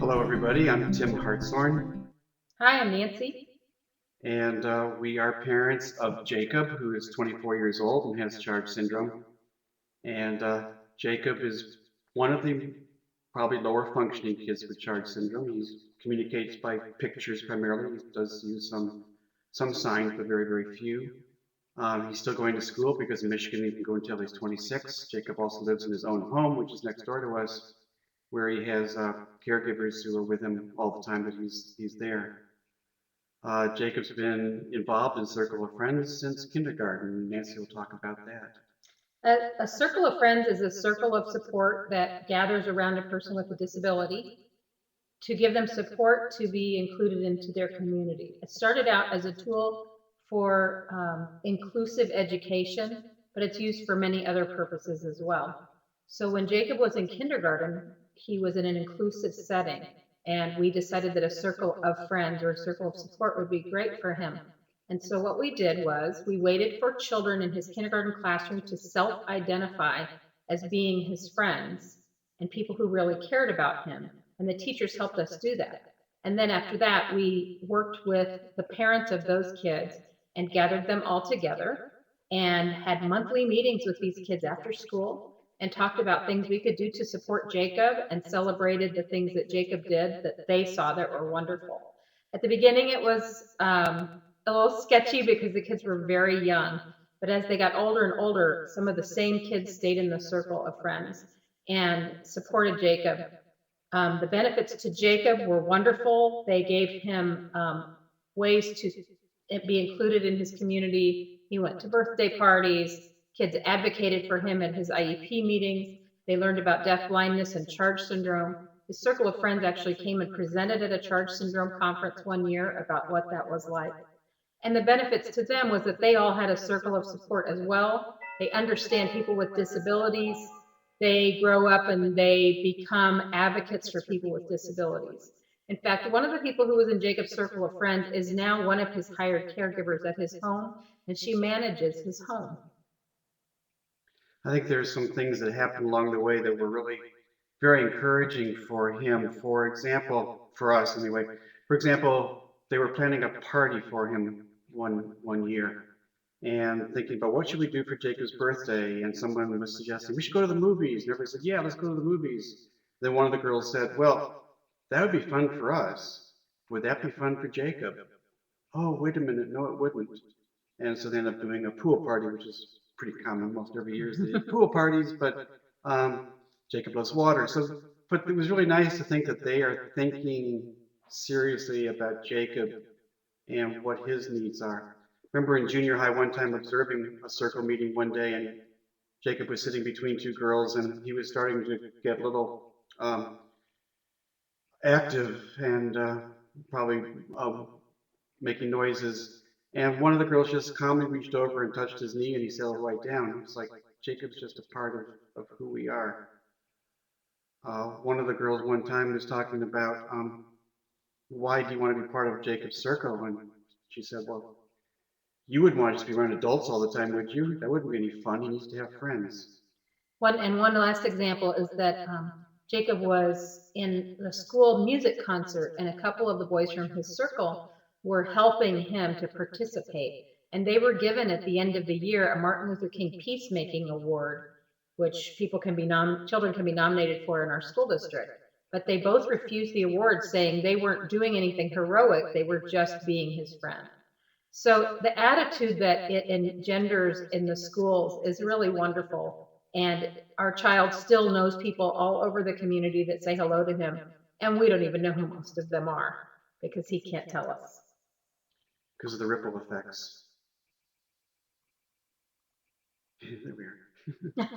Hello, everybody. I'm Tim Hartshorne, Hi, I'm Nancy. and we are parents of Jacob, who is 24 years old and has Charge syndrome. And Jacob is one of the probably lower functioning kids with Charge syndrome. He communicates by pictures primarily. He does use some signs, but very, very few. He's still going to school because in Michigan he can go until he's 26. Jacob also lives in his own home, which is next door to us, where he has caregivers who are with him all the time that he's there. Jacob's been involved in Circle of Friends since kindergarten. Nancy will talk about that. A circle of friends is a circle of support that gathers around a person with a disability to give them support to be included into their community. It started out as a tool for inclusive education, but it's used for many other purposes as well. So when Jacob was in kindergarten, he was in an inclusive setting, and we decided that a circle of friends or a circle of support would be great for him. And so what we did was we waited for children in his kindergarten classroom to self-identify as being his friends and people who really cared about him. And the teachers helped us do that. And then after that, we worked with the parents of those kids and gathered them all together and had monthly meetings with these kids after school and talked about things we could do to support Jacob and celebrated the things that Jacob did that they saw that were wonderful. At the beginning, it was a little sketchy because the kids were very young, but as they got older and older, some of the same kids stayed in the circle of friends and supported Jacob. The benefits to Jacob were wonderful. They gave him ways to be included in his community. He went to birthday parties. Kids advocated for him at his IEP meetings. They learned about deaf blindness and Charge syndrome. His circle of friends actually came and presented at a Charge syndrome conference one year about what that was like. And the benefits to them was that they all had a circle of support as well. They understand people with disabilities. They grow up and they become advocates for people with disabilities. In fact, one of the people who was in Jacob's circle of friends is now one of his hired caregivers at his home, and she manages his home. I think there's some things that happened along the way that were really very encouraging for him. For example, for us anyway. For example, they were planning a party for him one year and thinking about what should we do for Jacob's birthday, and someone was suggesting we should go to the movies, and everybody said, yeah, let's go to the movies. Then one of the girls said, well, that would be fun for us. Would that be fun for Jacob? Oh, wait a minute, no, it wouldn't. And so they ended up doing a pool party, which is pretty common most every year. They do pool parties, but Jacob loves water. So, but it was really nice to think that they are thinking seriously about Jacob and what his needs are. Remember in junior high one time observing a circle meeting one day, and Jacob was sitting between two girls, and he was starting to get a little active and probably making noises. And one of the girls just calmly reached over and touched his knee, and he settled right down. It's like Jacob's just a part of who we are. One of the girls one time was talking about why do you want to be part of Jacob's circle? And she said, well, you wouldn't want to just be around adults all the time, would you? That wouldn't be any fun. He needs to have friends. One last example is that Jacob was in the school music concert, and a couple of the boys from his circle were helping him to participate. And they were given at the end of the year a Martin Luther King Peacemaking Award, which children can be nominated for in our school district. But they both refused the award, saying they weren't doing anything heroic; they were just being his friend. So the attitude that it engenders in the schools is really wonderful. And our child still knows people all over the community that say hello to him. And we don't even know who most of them are because he can't tell us. Because of the ripple effects. There we are.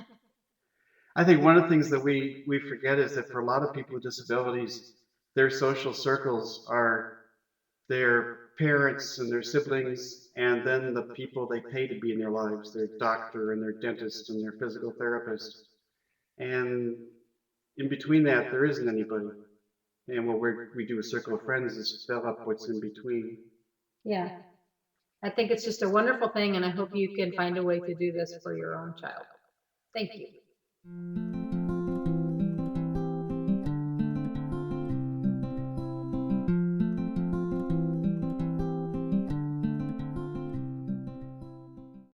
I think one of the things that we forget is that for a lot of people with disabilities, their social circles are their parents and their siblings, and then the people they pay to be in their lives, their doctor and their dentist and their physical therapist. And in between that, there isn't anybody. And what we do a circle of friends is fill up what's in between. Yeah. I think it's just a wonderful thing, and I hope you can find a way to do this for your own child. Thank you.